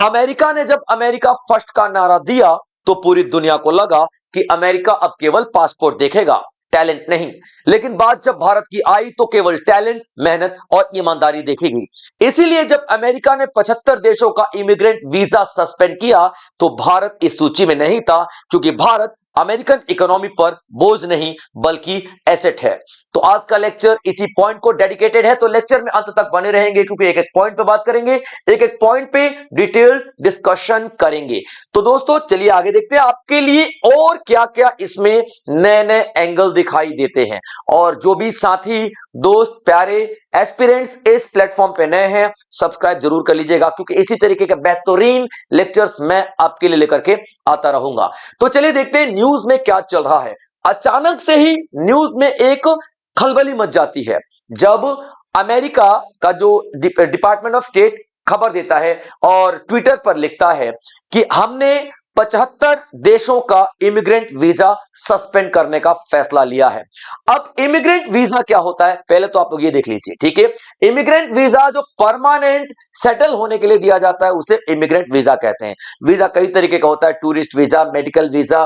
America ने जब America first का नारा दिया तो पूरी दुनिया को लगा कि अमेरिका अब केवल पासपोर्ट देखेगा, टैलेंट नहीं। लेकिन बात जब भारत की आई तो केवल टैलेंट, मेहनत और ईमानदारी देखी गई। इसीलिए जब अमेरिका ने 75 देशों का इमिग्रेंट वीजा सस्पेंड किया तो भारत इस सूची में नहीं था, क्योंकि भारत अमेरिकन इकोनॉमी पर बोझ नहीं बल्कि एसेट है। तो आज का लेक्चर इसी पॉइंट को डेडिकेटेड है, तो लेक्चर में अंत तक बने रहेंगे, क्योंकि एक एक पॉइंट पे बात करेंगे, एक एक पॉइंट पे डिटेल डिस्कशन करेंगे। तो दोस्तों चलिए आगे देखते हैं आपके लिए और क्या क्या इसमें नए नए एंगल दिखाई देते हैं। और जो भी साथी दोस्त प्यारे एस्पिरेंट्स इस प्लेटफॉर्म पे नए हैं, सब्सक्राइब जरूर कर लीजिएगा, क्योंकि इसी तरीके के बेहतरीन लेक्चर्स मैं आपके लिए लेकर के आता रहूंगा। तो चलिए देखते हैं न्यूज में क्या चल रहा है। अचानक से ही न्यूज में एक खलबली मच जाती है जब अमेरिका का जो डिपार्टमेंट ऑफ स्टेट खबर देता है और ट्विटर पर लिखता है कि हमने 75 देशों का इमिग्रेंट वीजा सस्पेंड करने का फैसला लिया है। अब इमिग्रेंट वीजा क्या होता है पहले तो आप लोग ये देख लीजिए, ठीक है। इमिग्रेंट वीजा जो परमानेंट सेटल होने के लिए दिया जाता है उसे इमिग्रेंट वीजा कहते हैं। वीजा कई तरीके का होता है, tourist visa, medical visa,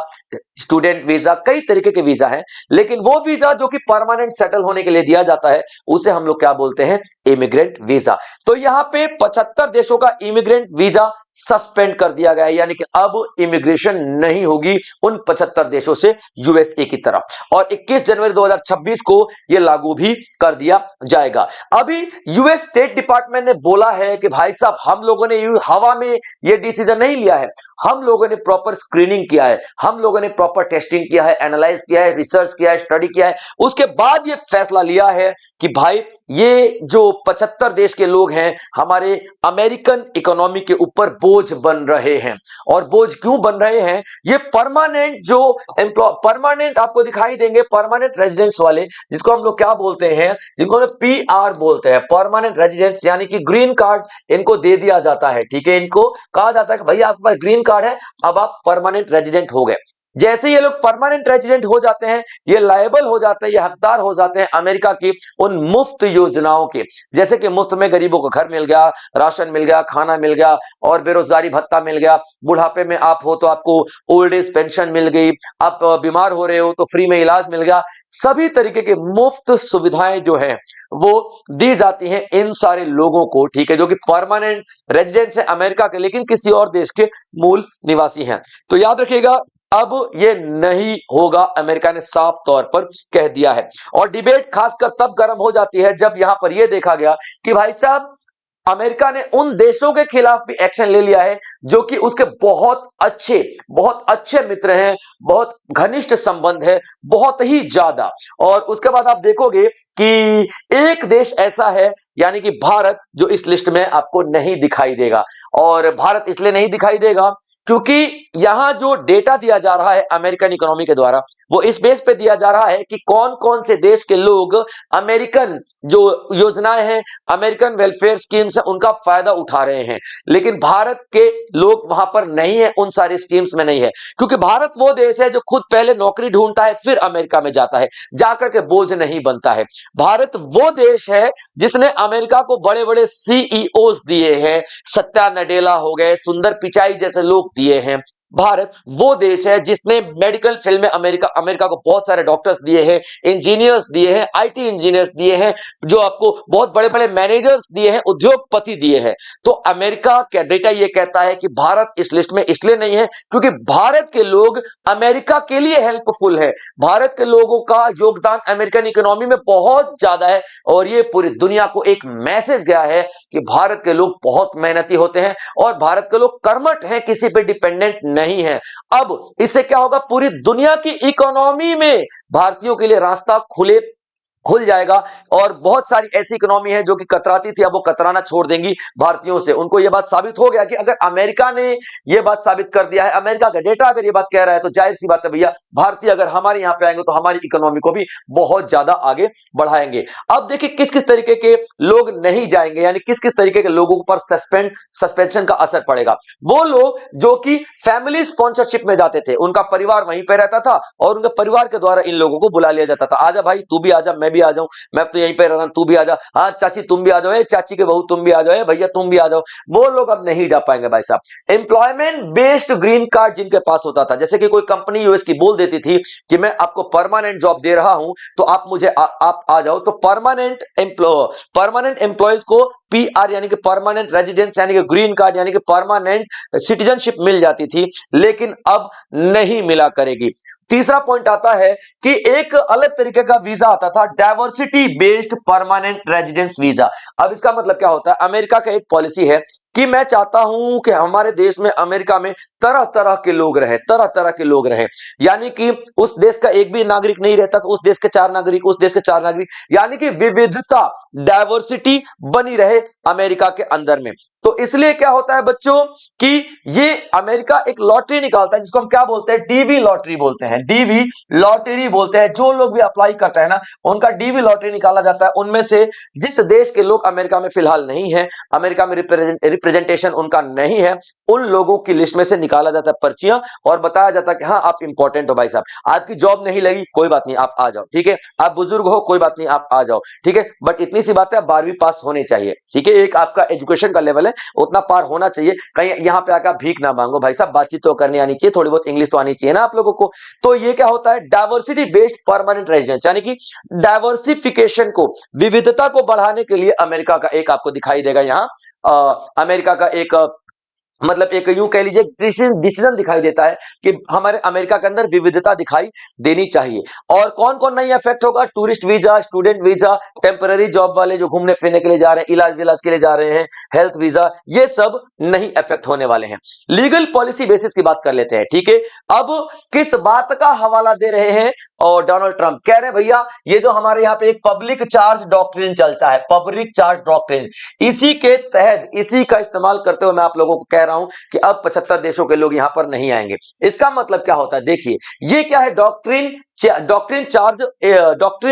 student visa, कई तरीके के वीजा हैं। लेकिन वो वीजा जो कि परमानेंट सेटल होने के लिए दिया जाता है उसे हम लोग क्या बोलते हैं, इमिग्रेंट वीजा। तो यहां पे 75 देशों का इमिग्रेंट वीजा सस्पेंड कर दिया गया है, यानी कि अब इमिग्रेशन नहीं होगी उन 75 देशों से यूएसए की तरफ, और 21 जनवरी 2026 को यह लागू भी कर दिया जाएगा। अभी यूएस स्टेट डिपार्टमेंट ने बोला है कि भाई साहब हम लोगों ने हवा में यह डिसीजन नहीं लिया है, हम लोगों ने प्रॉपर स्क्रीनिंग किया है, हम लोगों ने प्रॉपर टेस्टिंग किया है, एनालाइज किया है, रिसर्च किया है, स्टडी किया है, उसके बाद यह फैसला लिया है कि भाई ये जो 75 देश के लोग हैं हमारे अमेरिकन इकोनॉमी के ऊपर बोझ बन रहे हैं। और बोझ क्यों बन रहे हैं, ये परमानेंट जो परमानेंट आपको दिखाई देंगे, परमानेंट रेजिडेंस वाले, जिसको हम लोग क्या बोलते हैं, जिनको हम पीआर बोलते हैं, परमानेंट रेजिडेंस, यानी कि ग्रीन कार्ड इनको दे दिया जाता है, ठीक है। इनको कहा जाता है कि भैया आपके पास ग्रीन कार्ड है, अब आप परमानेंट रेजिडेंट हो गए। जैसे ये लोग परमानेंट रेजिडेंट हो जाते हैं, ये लायबल हो जाते हैं, ये हकदार हो जाते हैं अमेरिका की उन मुफ्त योजनाओं के, जैसे कि मुफ्त में गरीबों को घर मिल गया, राशन मिल गया, खाना मिल गया, और बेरोजगारी भत्ता मिल गया, बुढ़ापे में आप हो तो आपको ओल्ड एज पेंशन मिल गई, आप बीमार हो रहे हो तो फ्री में इलाज मिल गया। सभी तरीके के मुफ्त सुविधाएं जो है वो दी जाती हैं इन सारे लोगों को, ठीक है, जो कि परमानेंट रेजिडेंट्स है अमेरिका के, लेकिन किसी और देश के मूल निवासी हैं। तो याद रखिएगा अब ये नहीं होगा, अमेरिका ने साफ तौर पर कह दिया है। और डिबेट खासकर तब गर्म हो जाती है जब यहां पर यह देखा गया कि भाई साहब अमेरिका ने उन देशों के खिलाफ भी एक्शन ले लिया है जो कि उसके बहुत अच्छे मित्र हैं, बहुत घनिष्ठ संबंध है, बहुत ही ज्यादा। और उसके बाद आप देखोगे कि एक देश ऐसा है, यानी कि भारत, जो इस लिस्ट में आपको नहीं दिखाई देगा। और भारत इसलिए नहीं दिखाई देगा क्योंकि यहां जो डेटा दिया जा रहा है अमेरिकन इकोनॉमी के द्वारा, वो इस बेस पे दिया जा रहा है कि कौन कौन से देश के लोग अमेरिकन जो योजनाएं हैं, अमेरिकन वेलफेयर स्कीम्स हैं, उनका फायदा उठा रहे हैं। लेकिन भारत के लोग वहां पर नहीं है, उन सारी स्कीम्स में नहीं है, क्योंकि भारत वो देश है जो खुद पहले नौकरी ढूंढता है फिर अमेरिका में जाता है, जाकर के बोझ नहीं बनता है। भारत वो देश है जिसने अमेरिका को बड़े बड़े सीईओज दिए हैं, सत्या नडेला हो गए, सुंदर पिचाई जैसे लोग दिए हैं। भारत वो देश है जिसने मेडिकल फील्ड में अमेरिका को बहुत सारे डॉक्टर्स दिए हैं, इंजीनियर्स दिए हैं, आईटी इंजीनियर्स दिए हैं, जो आपको बहुत बड़े बड़े मैनेजर्स दिए हैं, उद्योगपति दिए हैं। तो अमेरिका का डेटा ये कहता है कि भारत इस लिस्ट में इसलिए नहीं है क्योंकि भारत के लोग अमेरिका के लिए हेल्पफुल है, भारत के लोगों का योगदान अमेरिकन इकोनॉमी में बहुत ज्यादा है। और ये पूरी दुनिया को एक मैसेज गया है कि भारत के लोग बहुत मेहनती होते हैं और भारत के लोग कर्मठ हैं, किसी पे डिपेंडेंट नहीं है। अब इससे क्या होगा, पूरी दुनिया की इकोनॉमी में भारतीयों के लिए रास्ता खुल जाएगा। और बहुत सारी ऐसी इकोनॉमी है जो कि कतराती थी, अब वो कतराना छोड़ देंगी भारतीयों से। उनको यह बात साबित हो गया कि अगर अमेरिका ने यह बात साबित कर दिया है, अमेरिका का डेटा अगर ये बात कह रहा है, तो जाहिर सी बात है भैया, भारतीय अगर हमारे यहां पे आएंगे तो हमारी इकोनॉमी को भी बहुत ज्यादा आगे बढ़ाएंगे। अब देखिए किस किस तरीके के लोग नहीं जाएंगे, यानी किस किस तरीके के लोगों पर सस्पेंशन का असर पड़ेगा। वो लोग जो कि फैमिली स्पॉन्सरशिप में जाते थे, उनका परिवार वहीं पर रहता था और उनके परिवार के द्वारा इन लोगों को बुला लिया जाता था, आजा भाई तू भी आजा, मैं भी आ जाऊं, मैं तो यहीं पे रह रहा हूं, तू भी आ जा, हाँ चाची तुम भी आ जाओ, चाची के बहू तुम भी आ जाओ, भैया तुम भी आ जाओ, वो लोग अब नहीं जा पाएंगे भाई साहब। एम्प्लॉयमेंट बेस्ड ग्रीन कार्ड जिनके पास होता था, जैसे कि कोई कंपनी यूएस की बोल देती थी कि मैं आपको परमानेंट जॉब दे रहा हूं तो आप मुझे आप आ जाओ, तो परमानेंट एम्प्लॉयज को पीआर यानी कि परमानेंट रेजिडेंस यानी कि ग्रीन कार्ड यानी कि परमानेंट सिटीजनशिप मिल जाती थी, लेकिन अब नहीं मिला करेगी। तीसरा पॉइंट आता है कि एक अलग तरीके का वीजा आता था, diversity based permanent residence visa. अब इसका मतलब क्या होता है, अमेरिका का एक पॉलिसी है कि मैं चाहता हूं कि हमारे देश में, अमेरिका में तरह तरह के लोग रहे, तरह तरह के लोग रहे, यानी कि उस देश का एक भी नागरिक नहीं रहता तो उस देश के 4 नागरिक, उस देश के 4 नागरिक, यानी कि विविधता, डाइवर्सिटी बनी रहे अमेरिका के अंदर में। तो इसलिए क्या होता है बच्चों कि ये अमेरिका एक लॉटरी निकालता है जिसको हम क्या बोलते हैं, डीवी लॉटरी बोलते हैं, डीवी लॉटरी बोलते हैं। जो लोग भी अप्लाई करते हैं ना, उनका डीवी लॉटरी निकाला जाता है, उनमें से जिस देश के लोग अमेरिका में फिलहाल नहीं है, अमेरिका में रिप्रेजेंटेशन उनका नहीं है, उन लोगों की लिस्ट में से निकाला जाता है पर्चियां और बताया जाता है कि हाँ आप इंपॉर्टेंट हो भाई साहब, आपकी जॉब नहीं लगी कोई बात नहीं आप आ जाओ, ठीक है, आप बुजुर्ग हो कोई बात नहीं आप आ जाओ, ठीक है, बट इतनी सी बात है आप 12वीं पास होने चाहिए, ठीक है, एक आपका एजुकेशन का लेवल है उतना पार होना चाहिए, कहीं यहां पे आकर भीख ना मांगो भाई साहब, बातचीत तो करनी आनी चाहिए, थोड़ी बहुत इंग्लिश तो आनी चाहिए ना आप लोगों को। तो ये क्या होता है, डाइवर्सिटी बेस्ड परमानेंट रेजिडेंस, यानी कि डाइवर्सिफिकेशन को, विविधता को बढ़ाने के लिए अमेरिका का एक आपको दिखाई देगा यहां, अमेरिका का एक मतलब एक यूं कह लीजिए डिसीजन दिखाई देता है कि हमारे अमेरिका के अंदर विविधता दिखाई देनी चाहिए। और कौन कौन नहीं अफेक्ट होगा, tourist visa, student visa, temporary job वाले जो घूमने फिरने के लिए जा रहे हैं, इलाज विलाज के लिए जा रहे हैं, हेल्थ वीजा, ये सब नहीं अफेक्ट होने वाले हैं। लीगल पॉलिसी बेसिस की बात कर लेते हैं, ठीक है। अब किस बात का हवाला दे रहे हैं, और डोनाल्ड ट्रंप कह रहे हैं भैया ये जो हमारे यहाँ पे एक पब्लिक चार्ज डॉक्ट्रिन चलता है, पब्लिक चार्ज डॉक्ट्रिन, इसी के तहत, इसी का इस्तेमाल करते हुए मैं आप लोगों को कह रहा हूं कि अब 75 देशों के लोग यहां पर नहीं आएंगे। इसका मतलब क्या होता है, देखिए ये क्या है, डॉक्ट्रिन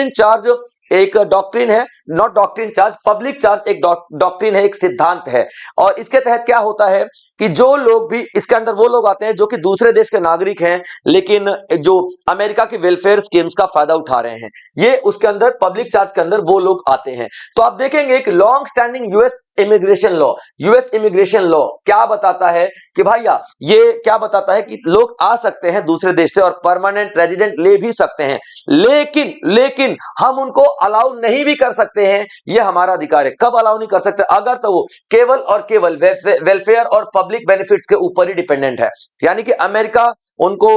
चार्ज एक डॉक्ट्रिन है, not doctrine charge, public charge एक डॉक्ट्रिन है, एक सिद्धांत है। और इसके तहत क्या होता है कि जो लोग भी इसके अंदर, वो लोग आते हैं जो कि दूसरे देश के नागरिक हैं लेकिन जो अमेरिका की वेलफेयर स्कीम्स का फायदा उठा रहे हैं, ये उसके अंदर पब्लिक चार्ज के अंदर वो लोग आते हैं। तो आप देखेंगे कि long standing US immigration law क्या बताता है कि भैया, ये क्या बताता है कि लोग आ सकते हैं दूसरे देश से और परमानेंट रेजिडेंट ले भी सकते हैं, लेकिन हम उनको अलाउ नहीं भी कर सकते हैं, ये हमारा अधिकार है। कब अलाउ नहीं कर सकते, अगर तो वो केवल और केवल वेलफेयर और पब्लिक बेनिफिट्स के ऊपर ही डिपेंडेंट है, यानी कि अमेरिका उनको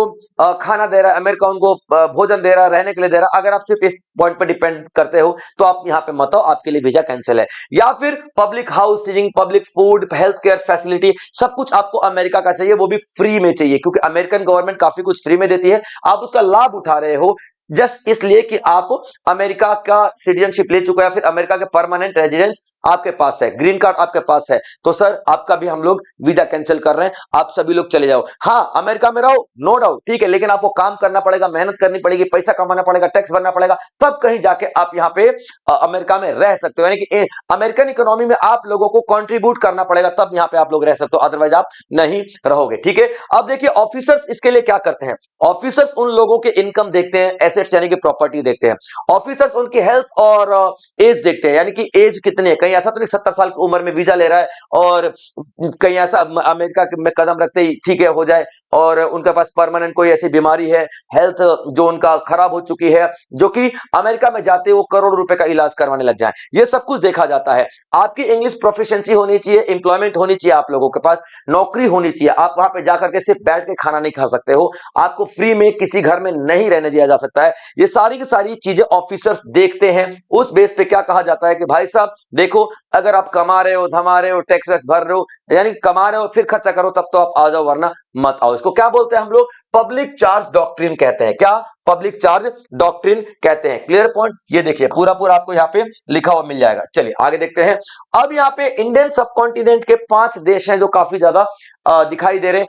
खाना दे रहा है, अमेरिका उनको भोजन दे रहा है, रहने के लिए दे रहा है, अगर आप सिर्फ इस पॉइंट पर डिपेंड करते हो तो आप यहां पे मत आओ, आपके लिए वीजा कैंसिल है। या फिर public housing, public food, health care facility, सब कुछ आपको अमेरिका का चाहिए, वो भी फ्री में चाहिए, क्योंकि अमेरिकन गवर्नमेंट काफी कुछ फ्री में देती है, आप उसका लाभ उठा रहे हो जस्ट इसलिए कि आप अमेरिका का सिटीजनशिप ले चुके हैं, फिर अमेरिका के परमानेंट रेजिडेंस आपके पास है, ग्रीन कार्ड आपके पास है, तो सर आपका भी हम लोग वीजा कैंसिल कर रहे हैं, आप सभी लोग चले जाओ। हाँ अमेरिका में रहो, नो डाउट, ठीक है, लेकिन आपको काम करना पड़ेगा, मेहनत करनी पड़ेगी, पैसा कमाना पड़ेगा, टैक्स भरना पड़ेगा, तब कहीं जाके आप यहाँ पे अमेरिका में रह सकते हो, यानी कि अमेरिकन इकोनॉमी में आप लोगों को कंट्रीब्यूट करना पड़ेगा, तब यहाँ पे आप लोग रह सकते हो, अदरवाइज आप नहीं रहोगे, ठीक है। अब देखिए ऑफिसर्स इसके लिए क्या करते हैं, ऑफिसर्स उन लोगों के इनकम देखते हैं, एसेट्स यानी कि प्रॉपर्टी देखते हैं, ऑफिसर्स उनकी हेल्थ और एज देखते हैं, यानी कि एज कितनी है, कहीं ऐसा तो नहीं 70 साल की उम्र में वीजा ले रहा है और कहीं ऐसा अमेरिका में कदम रखते ही ठीक है हो जाए, और उनके पास परमानेंट कोई ऐसी बीमारी है, हेल्थ जो उनका खराब हो चुकी है, जो कि अमेरिका में जाते वो करोड़ रुपए का इलाज करवाने लग जाए, ये सब कुछ देखा जाता है। आपकी इंग्लिश प्रोफिशिएंसी होनी चाहिए, इंप्लॉयमेंट होनी चाहिए, आप लोगों के पास नौकरी होनी चाहिए, आप वहां पे जाकर के सिर्फ बैठ के खाना नहीं खा सकते हो, आपको फ्री में किसी घर में नहीं रहने दिया जा सकता है, ये सारी की सारी चीजें ऑफिसर्स देखते हैं। उस बेस पे क्या कहा जाता है कि भाई साहब देखो, अगर आप कमा रहे हो, धमा रहे हो, टैक्स वैक्स भर रहे हो, यानी कमा रहे हो फिर खर्चा करो, तब तो आप आ जाओ, वरना मत आओ। इसको क्या बोलते हैं हम लोग, पब्लिक चार्ज डॉक्ट्रिन कहते हैं। क्या, पब्लिक चार्ज डॉक्ट्रिन कहते हैं। क्लियर पॉइंट, ये देखिए पूरा पूरा आपको यहाँ पे लिखा हुआ मिल जाएगा। चलिए आगे देखते हैं। अब यहाँ पे इंडियन सबकॉन्टिनेंट के 5 देश हैं जो काफी ज्यादा दिखाई दे रहे हैं,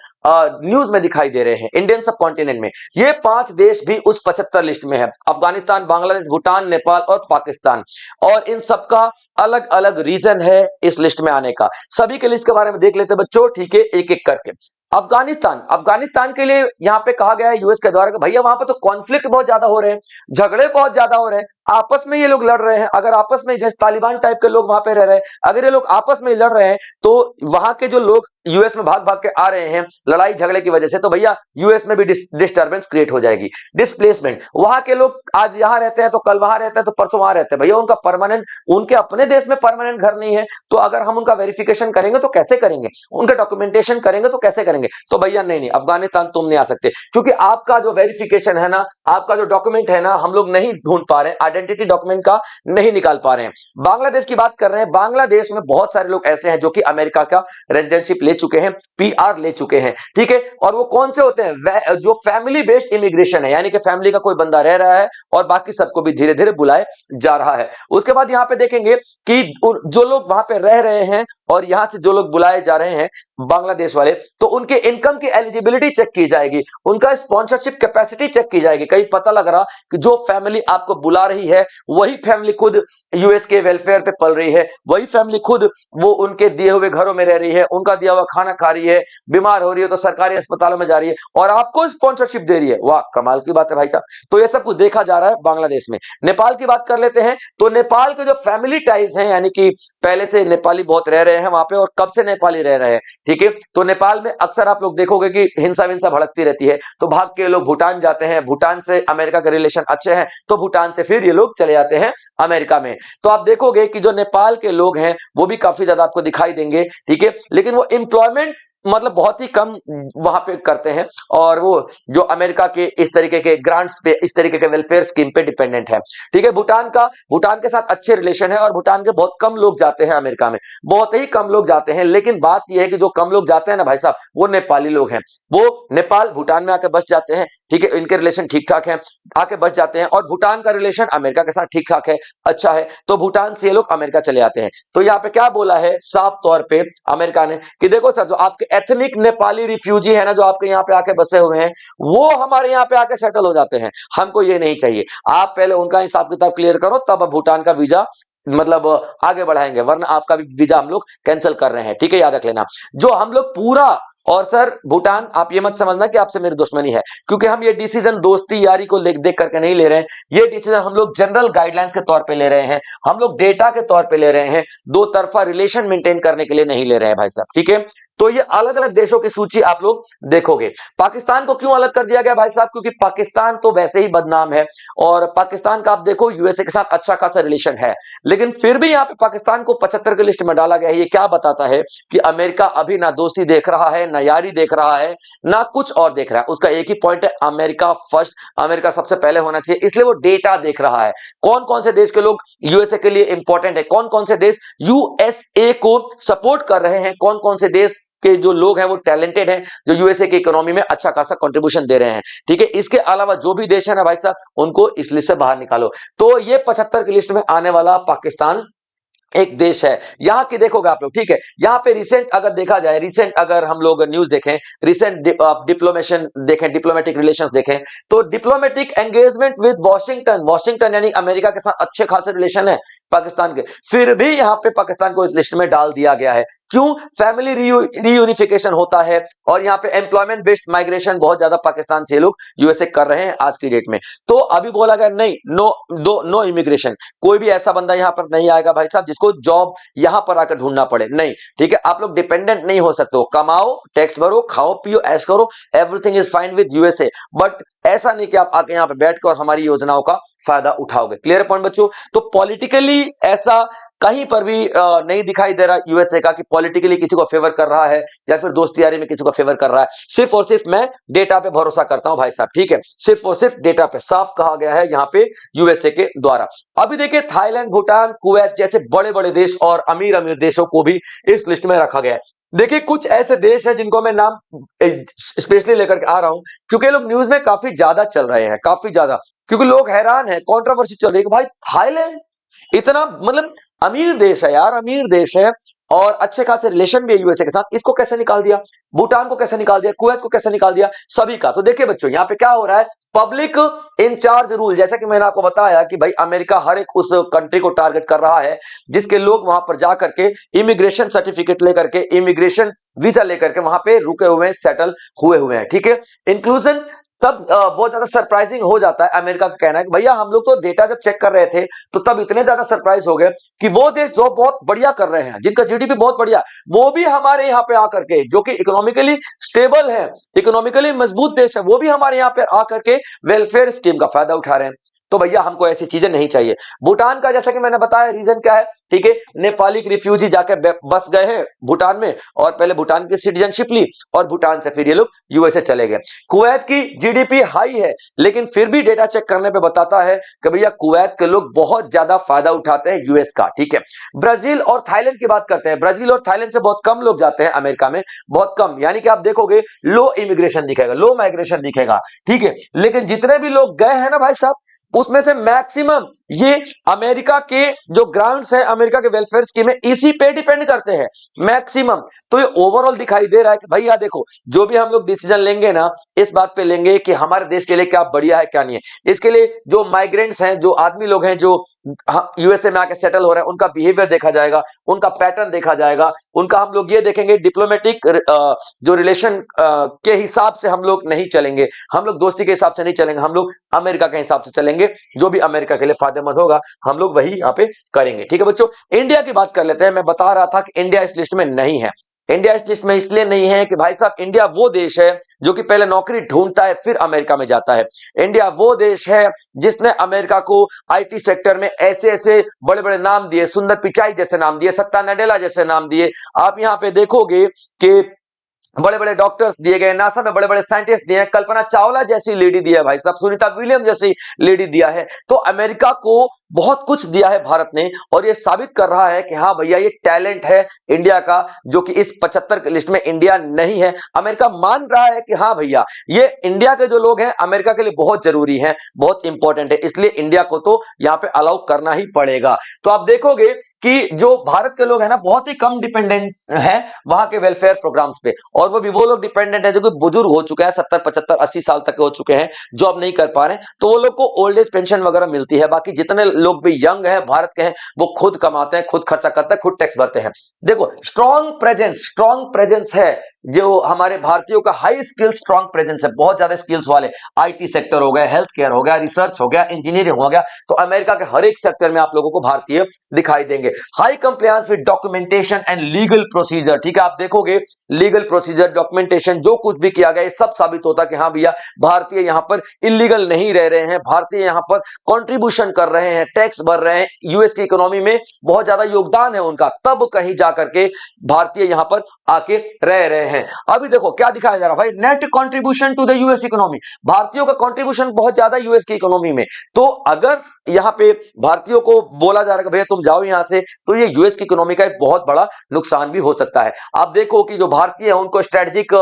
न्यूज में दिखाई दे रहे हैं इंडियन सबकॉन्टिनेंट में। ये 5 देश भी उस 75 लिस्ट में है, अफगानिस्तान, बांग्लादेश, भूटान, नेपाल और पाकिस्तान। और इन सबका अलग अलग रीजन है इस लिस्ट में आने का। सभी के लिस्ट के बारे में देख लेते हैं बच्चों, ठीक है, एक एक करके। अफगानिस्तान, अफगानिस्तान के लिए यहां पे कहा गया है यूएस के द्वारा कि भैया वहां पर तो कॉन्फ्लिक्ट बहुत ज्यादा हो रहे हैं, झगड़े बहुत ज्यादा हो रहे हैं, आपस में ये लोग लड़ रहे हैं। अगर आपस में जैसे तालिबान टाइप के लोग वहां पे रह रहे हैं, अगर ये लोग आपस में लड़ रहे हैं तो वहां के जो लोग यूएस में भाग भाग के आ रहे हैं लड़ाई झगड़े की वजह से, तो भैया यूएस में भी डिस्टर्बेंस क्रिएट हो जाएगी, डिस्प्लेसमेंट। वहां के लोग आज यहां रहते हैं तो कल वहां रहते हैं तो परसों वहां रहते हैं, भैया उनका परमानेंट, उनके अपने देश में परमानेंट घर नहीं है, तो अगर हम उनका वेरिफिकेशन करेंगे तो कैसे करेंगे, उनका डॉक्यूमेंटेशन करेंगे तो कैसे करेंगे? तो भैया नहीं नहीं, अफगानिस्तान तुम नहीं आ सकते, क्योंकि आपका जो वेरिफिकेशन है ना, आपका जो डॉक्यूमेंट है ना, हम लोग नहीं ढूंढ पा रहे हैं, आइडेंटिटी डॉक्यूमेंट का नहीं निकाल पा रहे हैं। बांग्लादेश की बात कर रहे हैं, बांग्लादेश में बहुत सारे लोग ऐसे हैं जो कि अमेरिका का रेजिडेंशिप ले चुके हैं, पीआर ले चुके हैं, ठीक है। और वो कौन से होते हैं? जो फैमिली बेस्ड इमिग्रेशन है, यानी कि फैमिली का कोई बंदा रह रहा है और बाकी सबको भी धीरे धीरे बुलाए जा रहा है। उसके बाद यहां पे देखेंगे कि जो लोग वहां पे रह रहे हैं और यहां से जो लोग बुलाए जा रहे हैं बांग्लादेश वाले, तो उनके इनकम की एलिजिबिलिटी चेक की जाएगी, उनका स्पॉन्सरशिप कैपेसिटी चेक की जाएगी। कहीं पता लग रहा कि जो फैमिली आपको बुला रही है वही फैमिली खुद यूएस के वेलफेयर पे पल रही है, वही फैमिली खुद वो उनके दिए हुए घरों में रह रही है, उनका दिया हुआ खाना खा रही है, बीमार हो रही है तो सरकारी अस्पतालों में जा रही है और आपको स्पॉन्सरशिप दे रही है। वाह, कमाल की बात है भाई साहब। तो ये सब कुछ देखा जा रहा है बांग्लादेश में। नेपाल की बात कर लेते हैं, तो नेपाल के जो फैमिली टाइज हैं, यानी कि पहले से नेपाली बहुत रह रहे हैं वहां पे और कब से नेपाली रह रहे हैं, ठीक है। तो नेपाल में अक्सर आप लोग देखोगे कि हिंसा विंसा भड़कती रहती है, तो भाग के लोग भूटान जाते हैं, भूटान से अमेरिका के रिलेशन अच्छे हैं तो भूटान से फिर ये लोग चले जाते हैं अमेरिका में। तो आप देखोगे कि जो नेपाल के लोग हैं वो भी काफी ज्यादा आपको दिखाई देंगे, ठीक है, लेकिन वो एम्प्लॉयमेंट मतलब बहुत ही कम वहां पे करते हैं और वो जो अमेरिका के इस तरीके के ग्रांट्स पे, इस तरीके के वेलफेयर स्कीम पे डिपेंडेंट है, ठीक है। भूटान के साथ अच्छे रिलेशन है और भूटान के बहुत कम लोग जाते हैं अमेरिका में, बहुत ही कम लोग जाते हैं। लेकिन बात यह है कि जो कम लोग जाते हैं ना भाई साहब, वो नेपाली लोग हैं, वो नेपाल भूटान में आके बस जाते हैं, ठीक है, इनके रिलेशन ठीक ठाक है, आके बस जाते हैं और भूटान का रिलेशन अमेरिका के साथ ठीक ठाक है, अच्छा है, तो भूटान से ये लोग अमेरिका चले जाते हैं। तो यहाँ पे क्या बोला है साफ तौर पे अमेरिका ने कि देखो सर, जो आपके एथनिक नेपाली रिफ्यूजी है ना, जो आपके यहाँ पे आके बसे हुए हैं, वो हमारे यहाँ पे आके सेटल हो जाते हैं, हमको ये नहीं चाहिए। आप पहले उनका हिसाब किताब क्लियर करो, तब भूटान का वीजा मतलब आगे बढ़ाएंगे, वरना आपका भी वीजा हम लोग कैंसिल कर रहे हैं, ठीक है, याद रख लेना। जो हम लोग पूरा, और सर भूटान आप ये मत समझना कि आपसे मेरी दुश्मनी है, क्योंकि हम ये डिसीजन दोस्ती यारी को देख करके नहीं ले रहे हैं, ये डिसीजन हम लोग जनरल गाइडलाइंस के तौर पे ले रहे हैं, हम लोग डेटा के तौर पे ले रहे हैं, दो तरफा रिलेशन मेंटेन करने के लिए नहीं ले रहे हैं भाई साहब, ठीक है। तो ये अलग अलग देशों की सूची आप लोग देखोगे। पाकिस्तान को क्यों अलग कर दिया गया भाई साहब? क्योंकि पाकिस्तान तो वैसे ही बदनाम है और पाकिस्तान का आप देखो यूएसए के साथ अच्छा खासा रिलेशन है, लेकिन फिर भी यहां पे पाकिस्तान को 75 की लिस्ट में डाला गया है। ये क्या बताता है कि अमेरिका अभी ना दोस्ती देख रहा है, ना यारी देख रहा है, ना कुछ और देख रहा है। उसका एक ही पॉइंट है, अमेरिका फर्स्ट, अमेरिका सबसे पहले होना चाहिए, इसलिए वो डेटा देख रहा है। कौन कौन से देश के लोग यूएसए के लिए इंपॉर्टेंट है, कौन कौन से देश यूएसए को सपोर्ट कर रहे हैं, कौन कौन से देश के जो लोग हैं वो टैलेंटेड हैं, जो यूएसए की इकोनॉमी में अच्छा खासा कंट्रीब्यूशन दे रहे हैं, ठीक है। इसके अलावा जो भी देश है ना भाई साहब, उनको इस लिस्ट से बाहर निकालो। तो ये 75 की लिस्ट में आने वाला पाकिस्तान एक देश है। यहां की देखोगे आप लोग, ठीक है, यहां पे रिसेंट अगर देखा जाए, रिसेंट अगर हम लोग न्यूज देखें, रिसेंट डिप्लोमेशन देखें, डिप्लोमेटिक रिलेशंस देखें, तो diplomatic engagement with Washington, Washington यानी अमेरिका के साथ अच्छे खासे रिलेशन है पाकिस्तान के, फिर भी यहां पे पाकिस्तान को इस लिस्ट में डाल दिया गया है। क्यों? फैमिली रीयूनिफिकेशन होता है और यहां पे एम्प्लॉयमेंट बेस्ड माइग्रेशन बहुत ज्यादा पाकिस्तान से लोग यूएसए कर रहे हैं आज की डेट में। तो अभी बोला गया नहीं, नो इमिग्रेशन, कोई भी ऐसा बंदा यहां पर नहीं आएगा भाई साहब जिसको जॉब यहां पर आकर ढूंढना पड़े, नहीं, ठीक है। आप लोग डिपेंडेंट नहीं हो सकते हो, कमाओ, टैक्स भरो, खाओ पियो, ऐश करो, everything is fine with USA, but ऐसा नहीं कि आप आके यहां पे बैठकर और हमारी योजनाओं का फायदा उठाओगे। क्लियर पॉइंट बच्चों? तो पॉलिटिकली ऐसा कहीं पर भी नहीं दिखाई दे रहा यूएसए का कि पॉलिटिकली किसी को फेवर कर रहा है या फिर दोस्ती यारी में किसी को फेवर कर रहा है। सिर्फ और सिर्फ मैं डेटा पे भरोसा करता हूं भाई साहब, ठीक है, सिर्फ और सिर्फ डेटा पे, साफ कहा गया है यहां पे यूएसए के द्वारा। अभी देखिए थाईलैंड, भूटान, कुवैत जैसे बड़े बड़े देश और अमीर अमीर देशों को भी इस लिस्ट में रखा गया है। देखिए कुछ ऐसे देश हैं जिनको मैं नाम स्पेशली लेकर के आ रहा हूं क्योंकि लोग न्यूज में काफी ज्यादा चल रहे हैं, काफी ज्यादा, क्योंकि लोग हैरान हैं, कंट्रोवर्सी चल रही है कि भाई थाईलैंड इतना मतलब अमीर देश है यार, अमीर देश है, और अच्छे खासे रिलेशन भी है यूएसए के साथ। इसको कैसे निकाल दिया? भूटान को कैसे निकाल दिया? कुवैत को कैसे निकाल दिया? सभी का। तो देखिए बच्चों, यहां पे क्या हो रहा है, पब्लिक इंचार्ज रूल, जैसा कि मैंने आपको बताया कि भाई अमेरिका हर एक उस कंट्री को टारगेट कर रहा है जिसके लोग वहां पर जाकर के इमिग्रेशन सर्टिफिकेट लेकर के, इमिग्रेशन वीजा लेकर के वहां पे रुके हुए हैं, सेटल हुए हैं। ठीक है, इंक्लूजन। तब बहुत ज्यादा सरप्राइजिंग हो जाता है। अमेरिका का कहना है कि भैया हम लोग तो डेटा जब चेक कर रहे थे तो तब इतने ज्यादा सरप्राइज हो गए कि वो देश जो बहुत बढ़िया कर रहे हैं, जिनका जीडीपी बहुत बढ़िया, वो भी हमारे यहाँ पे आकर के, जो कि इकोनॉमिकली स्टेबल है, इकोनॉमिकली मजबूत देश है, वो भी हमारे यहाँ पे आकर के वेलफेयर स्कीम का फायदा उठा रहे हैं। तो भैया हमको ऐसी चीजें नहीं चाहिए। भूटान का जैसा कि मैंने बताया रीजन क्या है, ठीक है, नेपाली रिफ्यूजी जाके बस गए हैं भूटान में, और पहले भूटान की सिटीजनशिप ली, और भूटान से फिर ये लोग यूएसए चले गए। कुवैत की जीडीपी हाई है, लेकिन फिर भी डेटा चेक करने पे बताता है कि भैया कुवैत के लोग बहुत ज्यादा फायदा उठाते हैं यूएस का। ठीक है, ब्राजील और थाईलैंड की बात करते हैं। ब्राजील और थाईलैंड से बहुत कम लोग जाते हैं अमेरिका में, बहुत कम, यानी कि आप देखोगे लो इमिग्रेशन दिखेगा, लो माइग्रेशन दिखेगा। ठीक है, लेकिन जितने भी लोग गए हैं ना भाई साहब, उसमें से मैक्सिमम ये अमेरिका के जो ग्रांट्स है, अमेरिका के वेलफेयर स्कीम है, इसी पे डिपेंड करते हैं मैक्सिमम। तो ये ओवरऑल दिखाई दे रहा है कि भैया देखो, जो भी हम लोग डिसीजन लेंगे ना, इस बात पे लेंगे कि हमारे देश के लिए क्या बढ़िया है क्या नहीं है। इसके लिए जो माइग्रेंट्स हैं, जो आदमी लोग हैं जो यूएसए में आके सेटल हो रहे हैं, उनका बिहेवियर देखा जाएगा, उनका पैटर्न देखा जाएगा, उनका हम लोग ये देखेंगे डिप्लोमेटिक जो रिलेशन के हिसाब से हम लोग नहीं चलेंगे, हम लोग दोस्ती के हिसाब से नहीं चलेंगे, हम लोग अमेरिका के हिसाब से चलेंगे। जो भी अमेरिका के लिए फायदेमंद होगा हम लोग वही यहाँ पे करेंगे। ठीक है बच्चों, इंडिया की बात कर लेते हैं। मैं बता रहा था कि इंडिया इस लिस्ट में नहीं है। इंडिया इस लिस्ट में इसलिए नहीं है कि भाई साहब, इंडिया वो देश है जो कि पहले नौकरी ढूंढता है फिर अमेरिका में जाता है। इंडिया वो देश है जिसने अमेरिका को आईटी सेक्टर में ऐसे ऐसे बड़े बड़े नाम दिए, सुंदर पिचाई जैसे नाम दिए, सत्ता नडेला जैसे नाम दिए। आप यहां पे देखोगे कि बड़े बड़े डॉक्टर्स दिए गए, नासा में बड़े बड़े साइंटिस्ट दिए हैं, कल्पना चावला जैसी लेडी दिया है भाई साहब, सुनीता विलियम जैसी लेडी दिया है। तो अमेरिका को बहुत कुछ दिया है भारत ने, और ये साबित कर रहा है कि हाँ भैया ये टैलेंट है इंडिया का, जो कि इस 75 की लिस्ट में इंडिया नहीं है। अमेरिका मान रहा है कि हाँ भैया ये इंडिया के जो लोग हैं अमेरिका के लिए बहुत जरूरी है, बहुत इंपॉर्टेंट है, इसलिए इंडिया को तो यहाँ पे अलाउ करना ही पड़ेगा। तो आप देखोगे कि जो भारत के लोग हैं ना, बहुत ही कम डिपेंडेंट है वहां के वेलफेयर प्रोग्राम्स पे, और वो भी वो लोग डिपेंडेंट है जो कि बुजुर्ग हो चुके हैं, 70 75 80 साल तक के हो चुके हैं, जॉब नहीं कर पा रहे हैं, तो वो लोग को ओल्ड एज पेंशन वगैरह मिलती है। बाकी जितने लोग भी यंग हैं भारत के हैं, वो खुद कमाते हैं, खुद खर्चा करते हैं, खुद टैक्स भरते हैं। देखो स्ट्रॉन्ग प्रेजेंस है जो हमारे भारतीयों का, हाई स्किल स्ट्रॉन्ग प्रेजेंस है, बहुत ज्यादा स्किल्स वाले, आईटी सेक्टर हो गया, हेल्थ केयर हो गया, रिसर्च हो गया, इंजीनियरिंग हो गया। तो अमेरिका के हर एक सेक्टर में आप लोगों को भारतीय दिखाई देंगे। High compliance with documentation and legal procedure. ठीक है, आप देखोगे लीगल प्रोसीजर, डॉक्यूमेंटेशन, जो कुछ भी किया गया ये सब साबित होता है कि हाँ भैया भारतीय यहां पर इलीगल नहीं रह रहे हैं, भारतीय यहां पर कंट्रीब्यूशन कर रहे हैं, टैक्स भर रहे हैं, यूएस की इकोनॉमी में बहुत ज्यादा योगदान है उनका, तब कहीं जाकर के भारतीय यहां पर आके रह रहे हैं। अभी देखो क्या दिखाया जा रहा है भाई, net contribution to the US economy, भारतीयों का कंट्रीब्यूशन बहुत ज्यादा यूएस की इकोनॉमी में। तो अगर यहां पे भारतीयों को बोला जा रहा है कि भैया तुम जाओ यहां से, तो ये यूएस की इकोनॉमी का एक बहुत बड़ा नुकसान भी हो सकता है। आप देखो कि जो भारतीय है उनको स्ट्रेटेजिक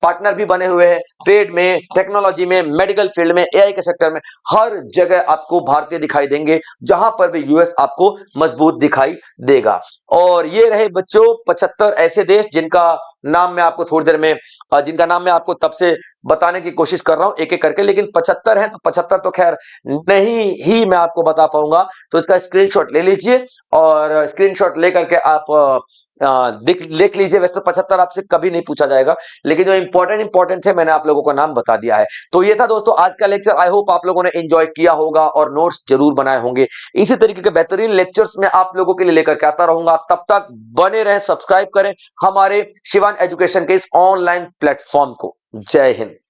पार्टनर भी बने हुए हैं, ट्रेड में, टेक्नोलॉजी में, मेडिकल फील्ड में, एआई के सेक्टर में, हर जगह आपको भारतीय दिखाई देंगे, जहां पर भी यूएस आपको मजबूत दिखाई देगा। और ये रहे बच्चों 75 ऐसे देश जिनका नाम मैं आपको थोड़ी देर में, जिनका नाम मैं आपको तब से बताने की कोशिश कर रहा हूं एक एक करके, लेकिन 75 है तो 75 तो खैर नहीं ही मैं आपको बता पाऊंगा। तो इसका स्क्रीनशॉट ले लीजिए, और स्क्रीनशॉट लेकर के आप देख लीजिए। वैसे तो 75 आपसे कभी नहीं पूछा जाएगा, लेकिन जो इंपॉर्टेंट थे मैंने आप लोगों को नाम बता दिया है। तो ये था दोस्तों आज का लेक्चर। आई होप आप लोगों ने एंजॉय किया होगा और नोट्स जरूर बनाए होंगे। इसी तरीके के बेहतरीन लेक्चर्स में आप लोगों के लिए लेकर के आता रहूंगा। तब तक बने रहें, सब्सक्राइब करें हमारे शिवान एजुकेशन के इस ऑनलाइन प्लेटफॉर्म को। जय हिंद।